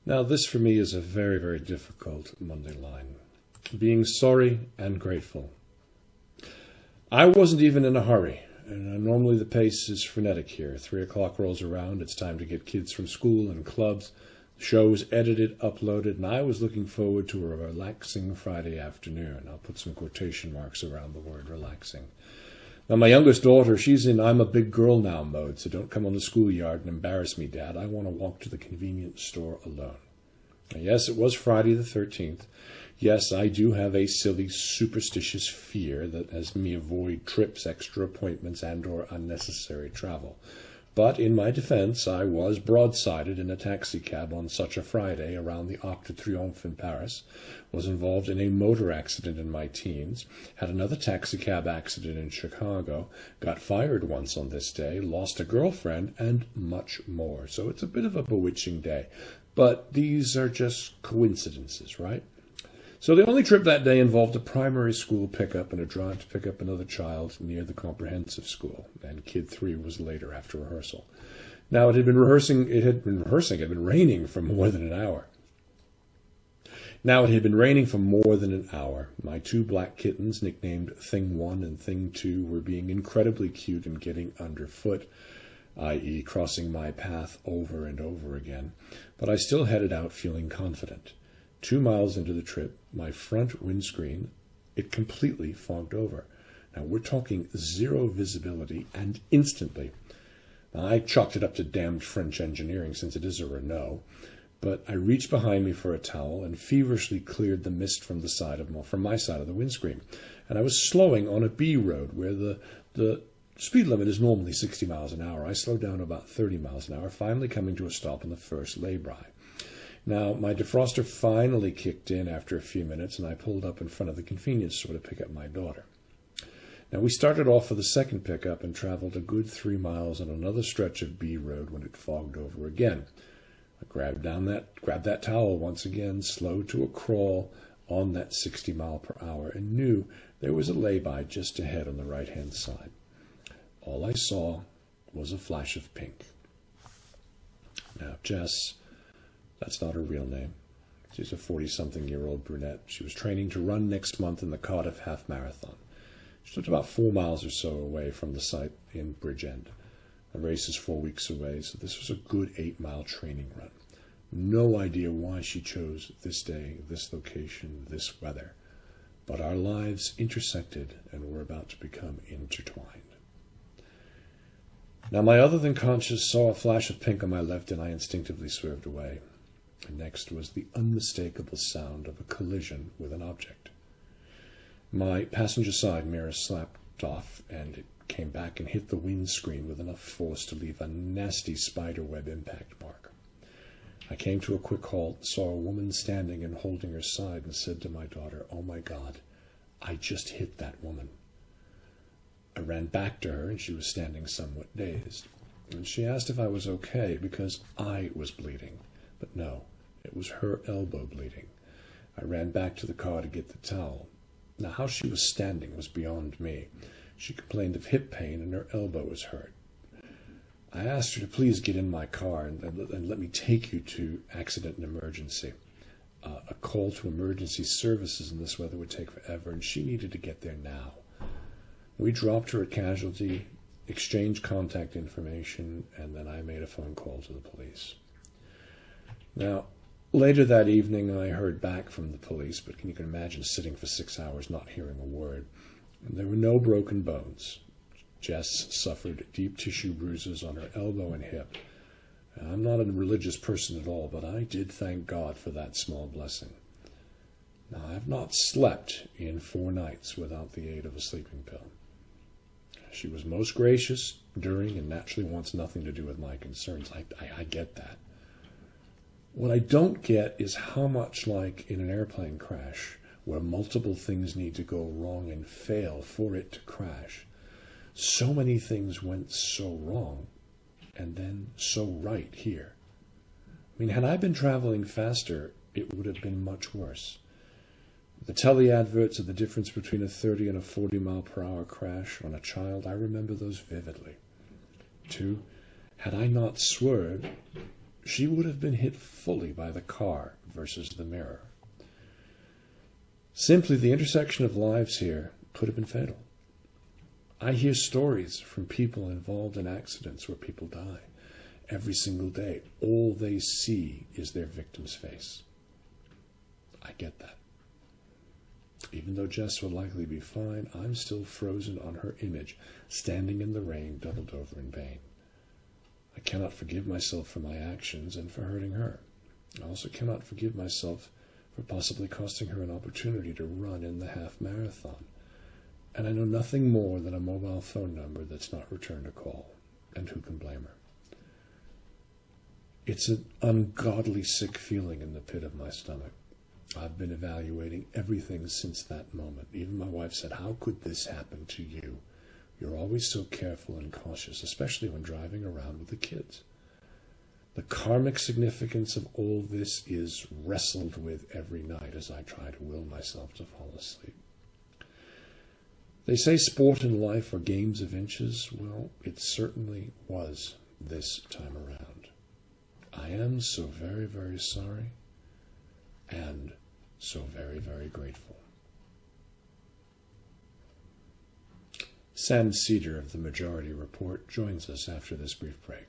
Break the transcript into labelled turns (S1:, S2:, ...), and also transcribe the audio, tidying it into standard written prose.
S1: Now, this for me is a very, very difficult Monday line. Being sorry and grateful. I wasn't even in a hurry. And normally the pace is frenetic here. 3 o'clock rolls around, it's time to get kids from school and clubs. The show is edited, uploaded, and I was looking forward to a relaxing Friday afternoon. I'll put some quotation marks around the word relaxing. Now, my youngest daughter, she's in I'm a big girl now mode, so don't come on the schoolyard and embarrass me, Dad. I want to walk to the convenience store alone. Now, yes, it was Friday the 13th. Yes, I do have a silly, superstitious fear that has me avoid trips, extra appointments, and or unnecessary travel. But in my defense, I was broadsided in a taxicab on such a Friday around the Arc de Triomphe in Paris, was involved in a motor accident in my teens, had another taxicab accident in Chicago, got fired once on this day, lost a girlfriend, and much more. So it's a bit of a bewitching day. But these are just coincidences, right? So the only trip that day involved a primary school pickup and a drive to pick up another child near the comprehensive school, and kid 3 was later after rehearsal. Now it had been raining for more than an hour. My 2 black kittens, nicknamed Thing 1 and Thing 2, were being incredibly cute and getting underfoot, i.e. crossing my path over and over again, but I still headed out feeling confident. 2 miles into the trip, my front windscreen, it completely fogged over. Now, we're talking 0 visibility, and instantly. Now, I chalked it up to damned French engineering, since it is a Renault, but I reached behind me for a towel and feverishly cleared the mist from my side of the windscreen. And I was slowing on a B road where the speed limit is normally 60 miles an hour. I slowed down to about 30 miles an hour, finally coming to a stop on the first lay-by. Now, my defroster finally kicked in after a few minutes, and I pulled up in front of the convenience store to pick up my daughter. Now, we started off for the second pickup and traveled a good 3 miles on another stretch of B road when it fogged over again. I grabbed that towel once again, slowed to a crawl on that 60 mile per hour, and knew there was a lay-by just ahead on the right-hand side. All I saw was a flash of pink. Now, Jess, that's not her real name. She's a 40-something-year-old brunette. She was training to run next month in the Cardiff Half Marathon. She lived about 4 miles or so away from the site in Bridgend. The race is 4 weeks away, so this was a good 8-mile training run. No idea why she chose this day, this location, this weather. But our lives intersected and were about to become intertwined. Now, my other than conscious saw a flash of pink on my left, and I instinctively swerved away. And next was the unmistakable sound of a collision with an object. My passenger side mirror slapped off, and it came back and hit the windscreen with enough force to leave a nasty spiderweb impact mark. I came to a quick halt, saw a woman standing and holding her side, and said to my daughter, "Oh my God, I just hit that woman." I ran back to her, and she was standing somewhat dazed. And she asked if I was okay, because I was bleeding. But no, it was her elbow bleeding. I ran back to the car to get the towel. Now, how she was standing was beyond me. She complained of hip pain, and her elbow was hurt. I asked her to please get in my car and let me take you to accident and emergency. A call to emergency services in this weather would take forever, and she needed to get there now. We dropped her at casualty, exchanged contact information, and then I made a phone call to the police. Now, later that evening, I heard back from the police, but you can imagine sitting for 6 hours not hearing a word. There were no broken bones. Jess suffered deep tissue bruises on her elbow and hip. I'm not a religious person at all, but I did thank God for that small blessing. Now, I have not slept in 4 nights without the aid of a sleeping pill. She was most gracious during and naturally wants nothing to do with my concerns. I get that. What I don't get is how much, like in an airplane crash, where multiple things need to go wrong and fail for it to crash, so many things went so wrong and then so right here. I mean, had I been traveling faster, it would have been much worse. The telly adverts of the difference between a 30 and a 40 mile per hour crash on a child, I remember those vividly. 2, had I not swerved, she would have been hit fully by the car versus the mirror. Simply, the intersection of lives here could have been fatal. I hear stories from people involved in accidents where people die every single day. All they see is their victim's face. I get that. Even though Jess will likely be fine, I'm still frozen on her image, standing in the rain, doubled over in pain. I cannot forgive myself for my actions and for hurting her. I also cannot forgive myself for possibly costing her an opportunity to run in the half marathon. And I know nothing more than a mobile phone number that's not returned a call. And who can blame her? It's an ungodly sick feeling in the pit of my stomach. I've been evaluating everything since that moment. Even my wife said, "How could this happen to you? You're always so careful and cautious, especially when driving around with the kids." The karmic significance of all this is wrestled with every night as I try to will myself to fall asleep. They say sport and life are games of inches. Well, it certainly was this time around. I am so very, very sorry and so very, very grateful. Sam Cedar of the Majority Report joins us after this brief break.